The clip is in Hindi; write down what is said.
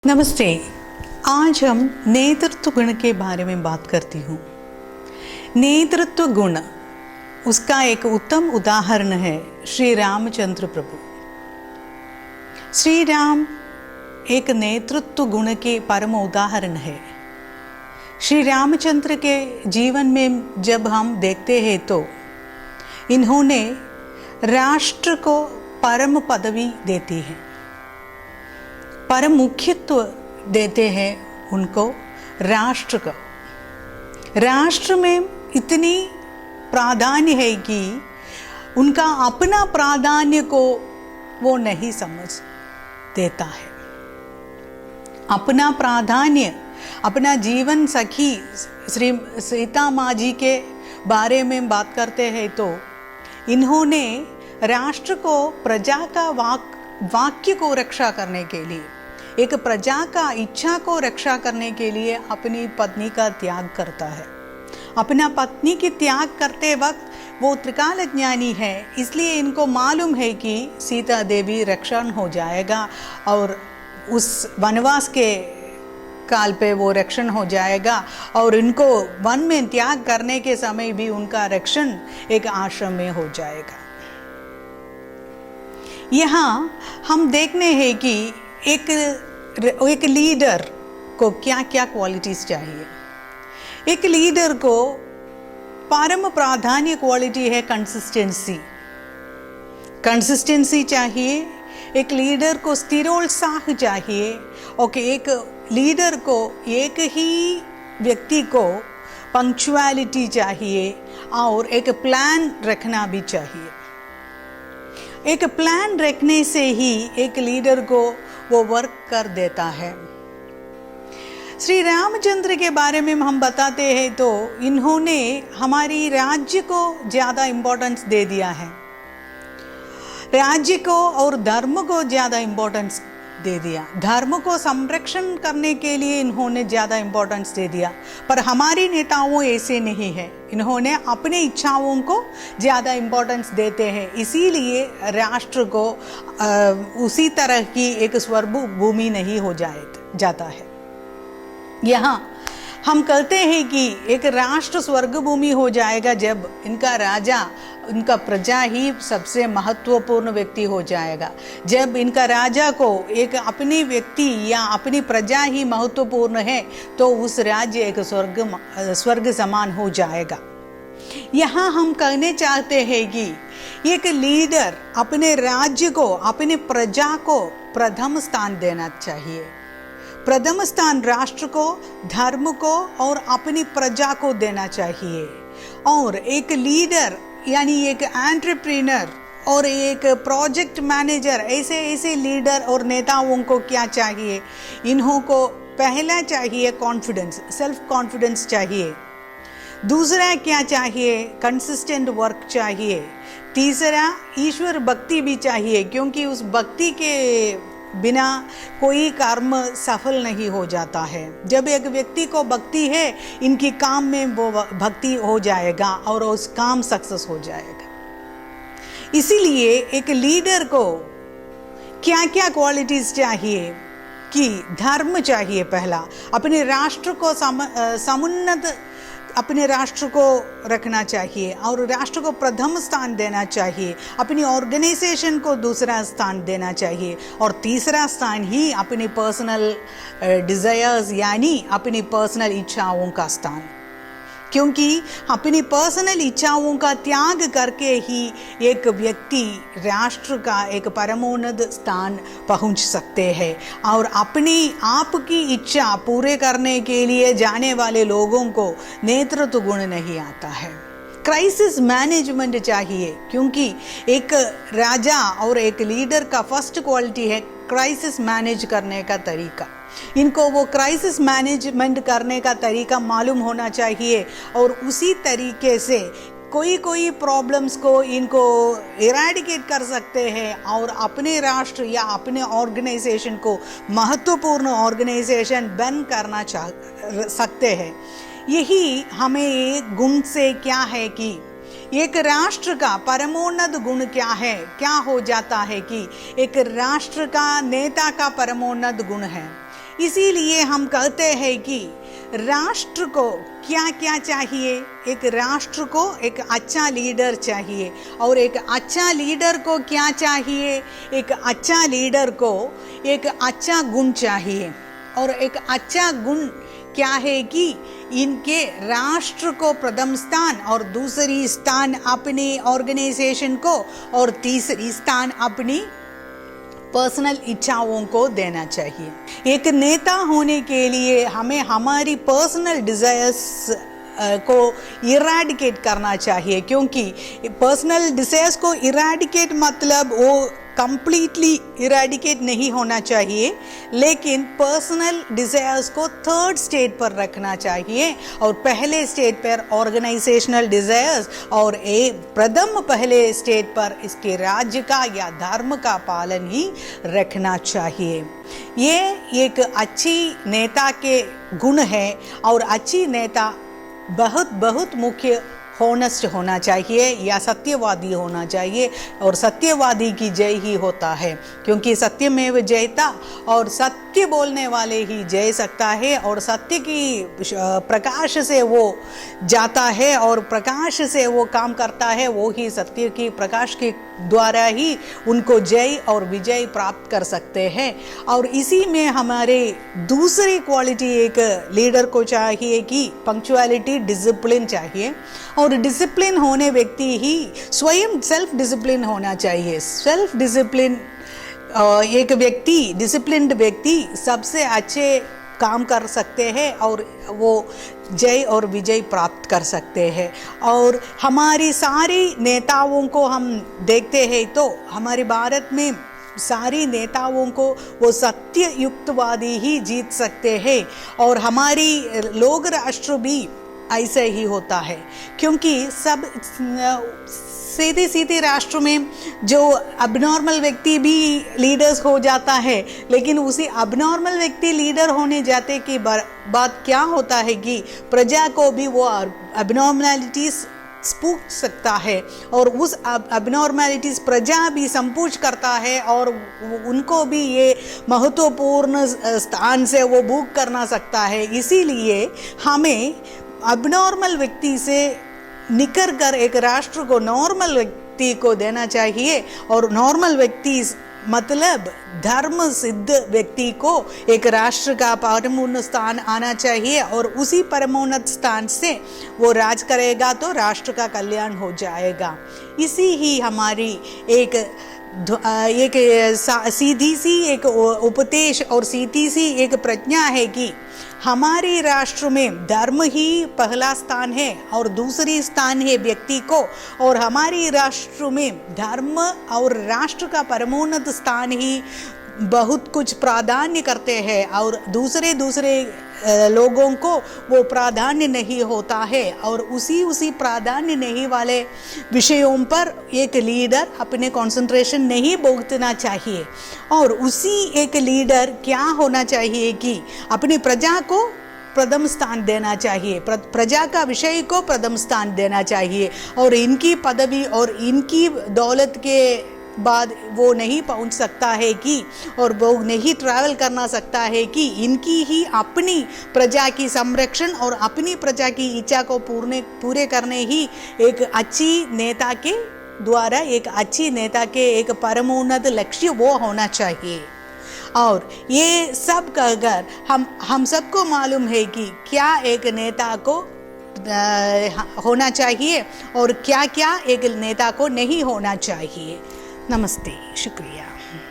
नमस्ते। आज हम नेतृत्व गुण के बारे में बात करती हूँ। नेतृत्व गुण, उसका एक उत्तम उदाहरण है श्री रामचंद्र प्रभु। श्री राम एक नेतृत्व गुण के परम उदाहरण है। श्री रामचंद्र के जीवन में जब हम देखते हैं तो इन्होंने राष्ट्र को परम पदवी देती है, परम मुख्यत्व देते हैं उनको राष्ट्र का। राष्ट्र में इतनी प्राधान्य है कि उनका अपना प्राधान्य को वो नहीं समझ देता है। अपना प्राधान्य, अपना जीवन सखी श्री सीता माँ जी के बारे में बात करते हैं तो इन्होंने राष्ट्र को, प्रजा का वाक्य को रक्षा करने के लिए, एक प्रजा का इच्छा को रक्षा करने के लिए अपनी पत्नी का त्याग करता है। अपना पत्नी की त्याग करते वक्त वो त्रिकाल ज्ञानी है, इसलिए इनको मालूम है कि सीता देवी रक्षण हो जाएगा और उस वनवास के काल पे वो रक्षण हो जाएगा और इनको वन में त्याग करने के समय भी उनका रक्षण एक आश्रम में हो जाएगा। यहाँ हम देखने हैं कि एक लीडर को क्या क्या क्वालिटीज चाहिए। एक लीडर को परम प्राधान्य क्वालिटी है कंसिस्टेंसी चाहिए। एक लीडर को स्थिरोत्साह चाहिए और एक लीडर को एक ही व्यक्ति को पंक्चुअलिटी चाहिए और एक प्लान रखना भी चाहिए। एक प्लान रखने से ही एक लीडर को वो वर्क कर देता है। श्री रामचंद्र के बारे में हम बताते हैं तो इन्होंने हमारी राज्य को ज़्यादा इम्पोर्टेंस दे दिया है, राज्य को और धर्म को ज़्यादा इम्पोर्टेंस दे दिया। धर्म को संरक्षण करने के लिए इन्होंने ज़्यादा इम्पोर्टेंस दे दिया, पर हमारी नेताओं ऐसे नहीं है। इन्होंने अपने इच्छाओं को ज़्यादा इम्पोर्टेंस देते हैं, इसीलिए राष्ट्र को उसी तरह की एक स्वर्ग भूमि नहीं हो जाता है। यहाँ हम कहते हैं कि एक राष्ट्र स्वर्ग भूमि हो जाएगा जब इनका राजा, उनका प्रजा ही सबसे महत्वपूर्ण व्यक्ति हो जाएगा। जब इनका राजा को एक अपनी व्यक्ति या अपनी प्रजा ही महत्वपूर्ण है तो उस राज्य एक स्वर्ग समान हो जाएगा। यहाँ हम कहने चाहते हैं कि एक लीडर अपने राज्य को, अपने प्रजा को प्रथम स्थान देना चाहिए। प्रथम स्थान राष्ट्र को, धर्म को और अपनी प्रजा को देना चाहिए। और एक लीडर यानी एक एंटरप्रेन्योर और एक प्रोजेक्ट मैनेजर, ऐसे लीडर और नेताओं को क्या चाहिए? इन्हों को पहला चाहिए कॉन्फिडेंस, सेल्फ कॉन्फिडेंस चाहिए। दूसरा क्या चाहिए? कंसिस्टेंट वर्क चाहिए। तीसरा ईश्वर भक्ति भी चाहिए, क्योंकि उस भक्ति के बिना कोई कर्म सफल नहीं हो जाता है। जब एक व्यक्ति को भक्ति है, इनकी काम में वो भक्ति हो जाएगा और उस काम सक्सेस हो जाएगा। इसीलिए एक लीडर को क्या क्या क्वालिटीज चाहिए कि धर्म चाहिए पहला, अपने राष्ट्र को समुन्नत अपने राष्ट्र को रखना चाहिए और राष्ट्र को प्रथम स्थान देना चाहिए। अपनी ऑर्गेनाइजेशन को दूसरा स्थान देना चाहिए और तीसरा स्थान ही अपनी पर्सनल डिज़ायर्स यानी अपनी पर्सनल इच्छाओं का स्थान, क्योंकि अपनी पर्सनल इच्छाओं का त्याग करके ही एक व्यक्ति राष्ट्र का एक परमोन्नत स्थान पहुंच सकते हैं। और अपनी आपकी इच्छा पूरे करने के लिए जाने वाले लोगों को नेतृत्व गुण नहीं आता है। क्राइसिस मैनेजमेंट चाहिए, क्योंकि एक राजा और एक लीडर का फर्स्ट क्वालिटी है क्राइसिस मैनेज करने का तरीका। इनको वो क्राइसिस मैनेजमेंट करने का तरीका मालूम होना चाहिए और उसी तरीके से कोई प्रॉब्लम्स को इनको इरेडिकेट कर सकते हैं और अपने राष्ट्र या अपने ऑर्गेनाइजेशन को महत्वपूर्ण ऑर्गेनाइजेशन बन करना सकते हैं। यही हमें गुण से क्या है कि एक राष्ट्र का परमोन्नत गुण क्या है, क्या हो जाता है कि एक राष्ट्र का नेता का परमोन्नत गुण है इसीलिए हम कहते हैं कि राष्ट्र को क्या क्या चाहिए। एक राष्ट्र को एक अच्छा लीडर चाहिए, और एक अच्छा लीडर को क्या चाहिए, एक अच्छा लीडर को एक अच्छा गुण चाहिए। और एक अच्छा गुण क्या है कि इनके राष्ट्र को प्रथम स्थान, और दूसरी स्थान अपनी ऑर्गेनाइजेशन को, और तीसरी स्थान अपनी पर्सनल इच्छाओं को देना चाहिए। एक नेता होने के लिए हमें हमारी पर्सनल डिज़ायर्स को इरेडिकेट करना चाहिए, क्योंकि पर्सनल डिज़ायर्स को इरेडिकेट मतलब वो कंप्लीटली इरेडिकेट नहीं होना चाहिए, लेकिन पर्सनल डिज़ायर्स को थर्ड स्टेज पर रखना चाहिए, और पहले स्टेज पर ऑर्गेनाइजेशनल डिज़ायर्स, और प्रथम पहले स्टेज पर इसके राज्य का या धर्म का पालन ही रखना चाहिए। ये एक अच्छी नेता के गुण है, और अच्छी नेता बहुत बहुत मुख्य होनेस्ट होना चाहिए या सत्यवादी होना चाहिए, और सत्यवादी की जय ही होता है, क्योंकि सत्यमेव जयता, और सत्य बोलने वाले ही जय सकता है, और सत्य की प्रकाश से वो जाता है, और प्रकाश से वो काम करता है, वो ही सत्य की प्रकाश के द्वारा ही उनको जय और विजय प्राप्त कर सकते हैं। और इसी में हमारे दूसरी क्वालिटी एक लीडर को चाहिए कि पंक्चुअलिटी, डिसिप्लिन चाहिए, और डिसिप्लिन होने व्यक्ति ही स्वयं सेल्फ डिसिप्लिन होना चाहिए। सेल्फ डिसिप्लिन एक व्यक्ति, डिसिप्लिन्ड व्यक्ति सबसे अच्छे काम कर सकते हैं, और वो जय और विजय प्राप्त कर सकते हैं। और हमारी सारी नेताओं को हम देखते हैं तो हमारे भारत में सारी नेताओं को वो सत्य युक्तवादी ही जीत सकते हैं, और हमारी लोक राष्ट्र भी ऐसे ही होता है, क्योंकि सब सीधे सीधे राष्ट्र में जो अबनॉर्मल व्यक्ति भी लीडर्स हो जाता है, लेकिन उसी अबनॉर्मल व्यक्ति लीडर होने जाते की बात क्या होता है कि प्रजा को भी वो अबनॉर्मलिटीज पूछ सकता है, और उस अबनॉर्मलिटीज प्रजा भी संपूछ करता है, और उनको भी ये महत्वपूर्ण स्थान से वो बुक करना सकता है। इसीलिए हमें अबनॉर्मल व्यक्ति से निकल कर एक राष्ट्र को नॉर्मल व्यक्ति को देना चाहिए, और नॉर्मल व्यक्ति मतलब धर्म सिद्ध व्यक्ति को एक राष्ट्र का परमोन्नत स्थान आना चाहिए, और उसी परमोन्नत स्थान से वो राज करेगा तो राष्ट्र का कल्याण हो जाएगा। इसी ही हमारी एक सीधी सी एक उपदेश और सीधी सी एक प्रज्ञा है कि हमारे राष्ट्र में धर्म ही पहला स्थान है, और दूसरी स्थान है व्यक्ति को, और हमारे राष्ट्र में धर्म और राष्ट्र का परमोन्नत स्थान ही बहुत कुछ प्राधान्य करते हैं, और दूसरे लोगों को वो प्राधान्य नहीं होता है, और उसी प्राधान्य नहीं वाले विषयों पर एक लीडर अपने कंसंट्रेशन नहीं भोगतना चाहिए। और उसी एक लीडर क्या होना चाहिए कि अपनी प्रजा को प्रथम स्थान देना चाहिए, प्रजा का विषय को प्रथम स्थान देना चाहिए, और इनकी पदवी और इनकी दौलत के बाद वो नहीं पहुंच सकता है कि, और वो नहीं ट्रैवल करना सकता है कि इनकी ही अपनी प्रजा की संरक्षण और अपनी प्रजा की इच्छा को पूरे करने ही एक अच्छी नेता के द्वारा, एक अच्छी नेता के एक परमोन्नत लक्ष्य वो होना चाहिए। और ये सब कहकर हम सबको मालूम है कि क्या एक नेता को होना चाहिए और क्या क्या एक नेता को नहीं होना चाहिए। नमस्ते, शुक्रिया।